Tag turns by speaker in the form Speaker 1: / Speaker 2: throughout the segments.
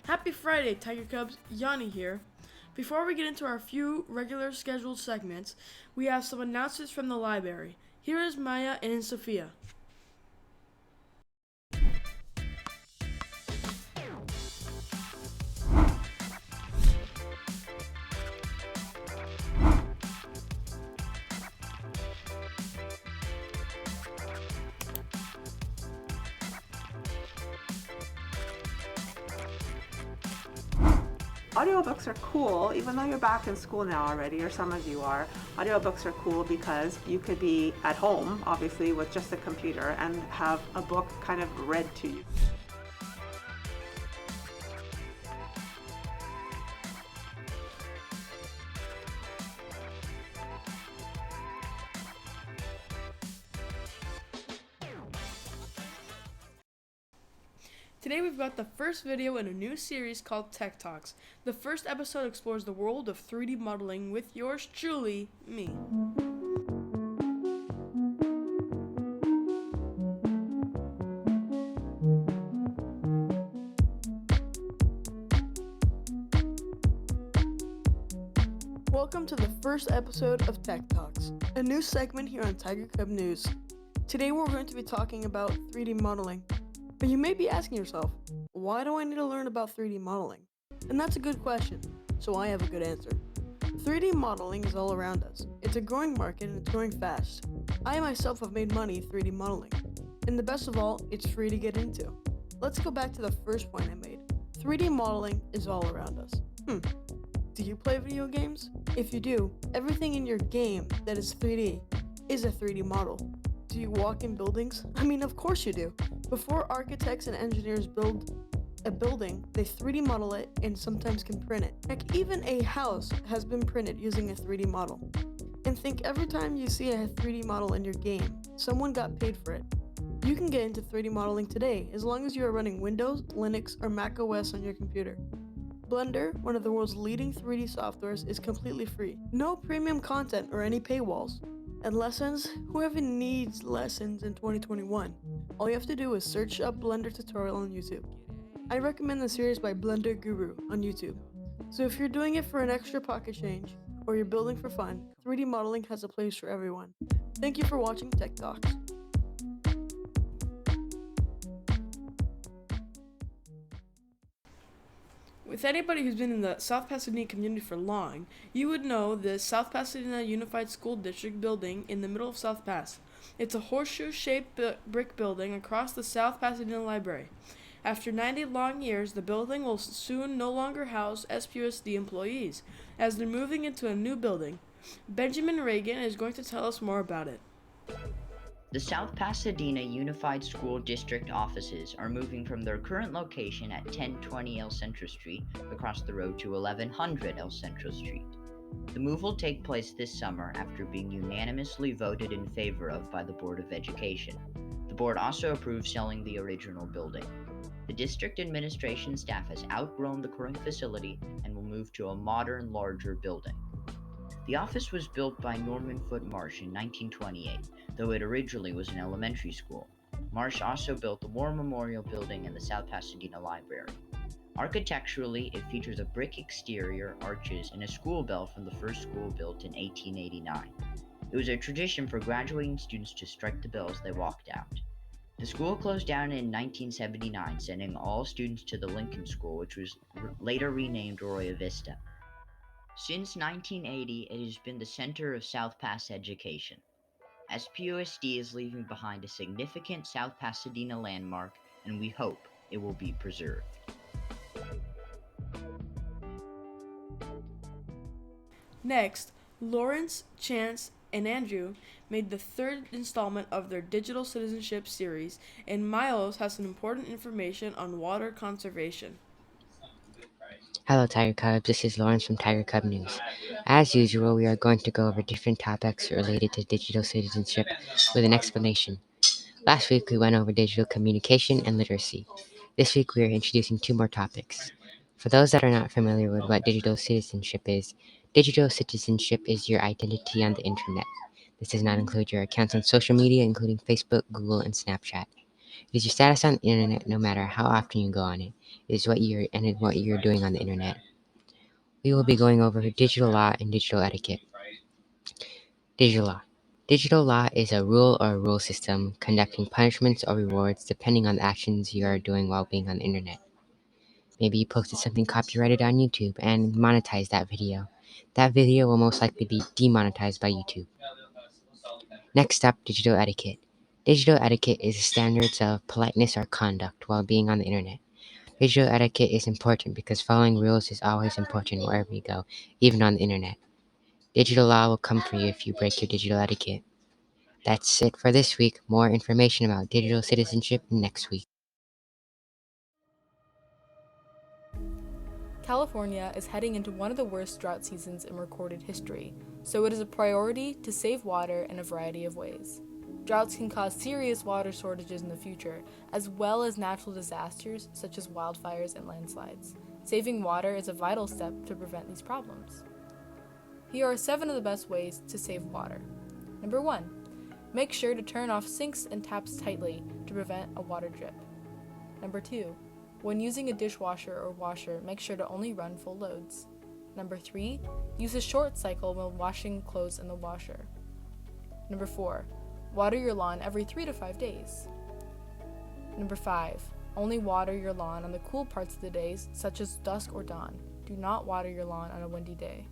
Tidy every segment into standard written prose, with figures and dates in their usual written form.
Speaker 1: Happy Friday, Tiger Cubs. Yanni here. Before we get into our few regular scheduled segments, we have some announcements from the library. Here is Maya and Sophia.
Speaker 2: Audiobooks are cool, even though you're back in school now already, or some of you are. Audiobooks are cool because you could be at home, obviously, with just a computer and have a book kind of read to you.
Speaker 1: Today we've got the first video in a new series called Tech Talks. The first episode explores the world of 3D modeling with yours truly, me. Welcome to the first episode of Tech Talks, a new segment here on Tiger Cub News. Today we're going to be talking about 3D modeling. But you may be asking yourself, why do I need to learn about 3D modeling? And that's a good question, so I have a good answer. 3D modeling is all around us. It's a growing market and it's growing fast. I myself have made money 3D modeling. And the best of all, it's free to get into. Let's go back to the first point I made. 3D modeling is all around us. Do you play video games? If you do, everything in your game that is 3D is a 3D model. Do you walk in buildings? I mean, of course you do. Before architects and engineers build a building, they 3D model it and sometimes can print it. Heck, even a house has been printed using a 3D model. And think every time you see a 3D model in your game, someone got paid for it. You can get into 3D modeling today as long as you are running Windows, Linux, or Mac OS on your computer. Blender, one of the world's leading 3D softwares, is completely free. No premium content or any paywalls. And lessons? Whoever needs lessons in 2021? All you have to do is search up Blender tutorial on YouTube. I recommend the series by Blender Guru on YouTube. So if you're doing it for an extra pocket change, or you're building for fun, 3D modeling has a place for everyone. Thank you for watching Tech Talks. With anybody who's been in the South Pasadena community for long, you would know the South Pasadena Unified School District building in the middle of South Pass. It's a horseshoe-shaped brick building across the South Pasadena Library. After 90 long years, the building will soon no longer house SPUSD employees, as they're moving into a new building. Benjamin Reagan is going to tell us more about it.
Speaker 3: The South Pasadena Unified School District offices are moving from their current location at 1020 El Centro Street across the road to 1100 El Centro Street. The move will take place this summer after being unanimously voted in favor of by the Board of Education. The board also approved selling the original building. The district administration staff has outgrown the current facility and will move to a modern, larger building. The office was built by Norman Foote Marsh in 1928, though it originally was an elementary school. Marsh also built the War Memorial Building and the South Pasadena Library. Architecturally, it features a brick exterior, arches, and a school bell from the first school built in 1889. It was a tradition for graduating students to strike the bell as they walked out. The school closed down in 1979, sending all students to the Lincoln School, which was later renamed Arroyo Vista. Since 1980, it has been the center of South Pass education. SPUSD is leaving behind a significant South Pasadena landmark, and we hope it will be preserved.
Speaker 1: Next, Lawrence, Chance, and Andrew made the third installment of their digital citizenship series, and Miles has some important information on water conservation.
Speaker 4: Hello, Tiger Cubs. This is Lawrence from Tiger Cub News. As usual, we are going to go over different topics related to digital citizenship with an explanation. Last week, we went over digital communication and literacy. This week, we are introducing two more topics. For those that are not familiar with what digital citizenship is your identity on the internet. This does not include your accounts on social media, including Facebook, Google, and Snapchat. It is your status on the internet no matter how often you go on it. It is what you're doing on the internet. We will be going over digital law and digital etiquette. Digital law. Digital law is a rule or rule system conducting punishments or rewards depending on the actions you are doing while being on the internet. Maybe you posted something copyrighted on YouTube and monetized that video. That video will most likely be demonetized by YouTube. Next up, digital etiquette. Digital etiquette is the standards of politeness or conduct while being on the internet. Digital etiquette is important because following rules is always important wherever you go, even on the internet. Digital law will come for you if you break your digital etiquette. That's it for this week. More information about digital citizenship next week.
Speaker 5: California is heading into one of the worst drought seasons in recorded history, so it is a priority to save water in a variety of ways. Droughts can cause serious water shortages in the future, as well as natural disasters such as wildfires and landslides. Saving water is a vital step to prevent these problems. Here are 7 of the best ways to save water. Number 1. Make sure to turn off sinks and taps tightly to prevent a water drip. Number 2. When using a dishwasher or washer, make sure to only run full loads. Number 3. Use a short cycle when washing clothes in the washer. Number 4. Water your lawn every 3 to 5 days. Number 5. Only water your lawn on the cool parts of the days, such as dusk or dawn. Do not water your lawn on a windy day.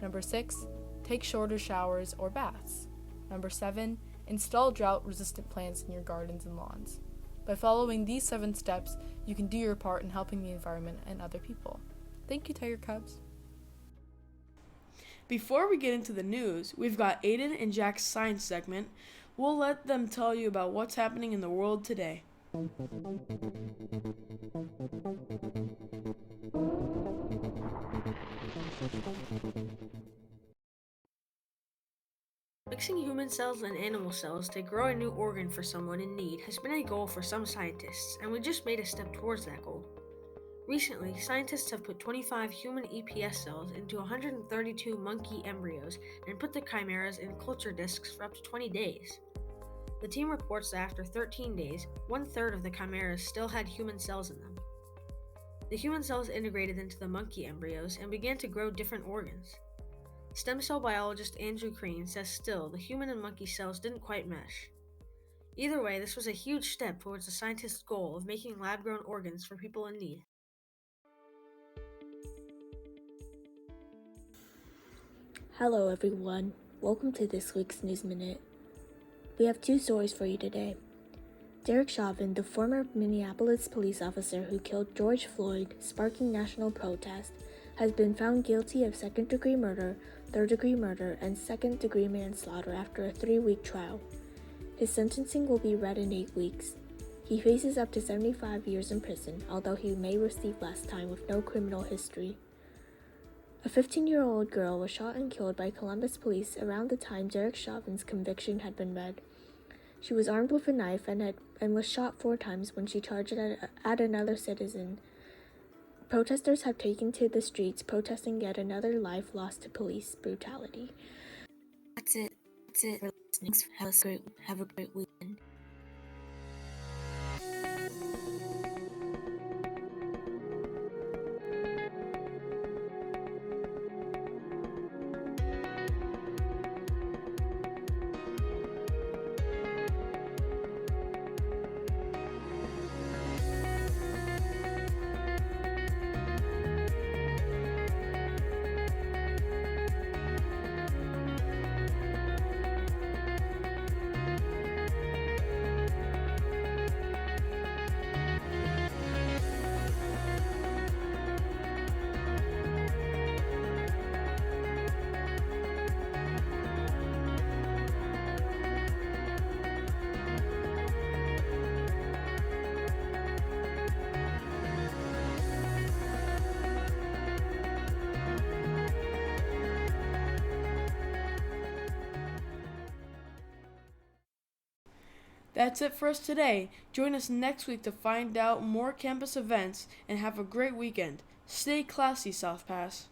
Speaker 5: Number 6. Take shorter showers or baths. Number 7. Install drought-resistant plants in your gardens and lawns. By following these 7 steps, you can do your part in helping the environment and other people. Thank you, Tiger Cubs.
Speaker 1: Before we get into the news, we've got Aiden and Jack's science segment. We'll let them tell you about what's happening in the world today.
Speaker 6: Mixing human cells and animal cells to grow a new organ for someone in need has been a goal for some scientists, and we just made a step towards that goal. Recently, scientists have put 25 human EPS cells into 132 monkey embryos and put the chimeras in culture discs for up to 20 days. The team reports that after 13 days, 1/3 of the chimeras still had human cells in them. The human cells integrated into the monkey embryos and began to grow different organs. Stem cell biologist Andrew Crane says still, the human and monkey cells didn't quite mesh. Either way, this was a huge step towards the scientists' goal of making lab-grown organs for people in need.
Speaker 7: Hello everyone, welcome to this week's News Minute. We have 2 stories for you today. Derek Chauvin, the former Minneapolis police officer who killed George Floyd, sparking national protest, has been found guilty of second-degree murder, third-degree murder, and second-degree manslaughter after a 3-week trial. His sentencing will be read in 8 weeks. He faces up to 75 years in prison, although he may receive less time with no criminal history. A 15-year-old girl was shot and killed by Columbus police around the time Derek Chauvin's conviction had been read. She was armed with a knife and was shot 4 times when she charged at another citizen. Protesters have taken to the streets protesting yet another life lost to police brutality.
Speaker 6: That's it for listening. Have a great weekend.
Speaker 1: That's it for us today. Join us next week to find out more campus events and have a great weekend. Stay classy, South Pass.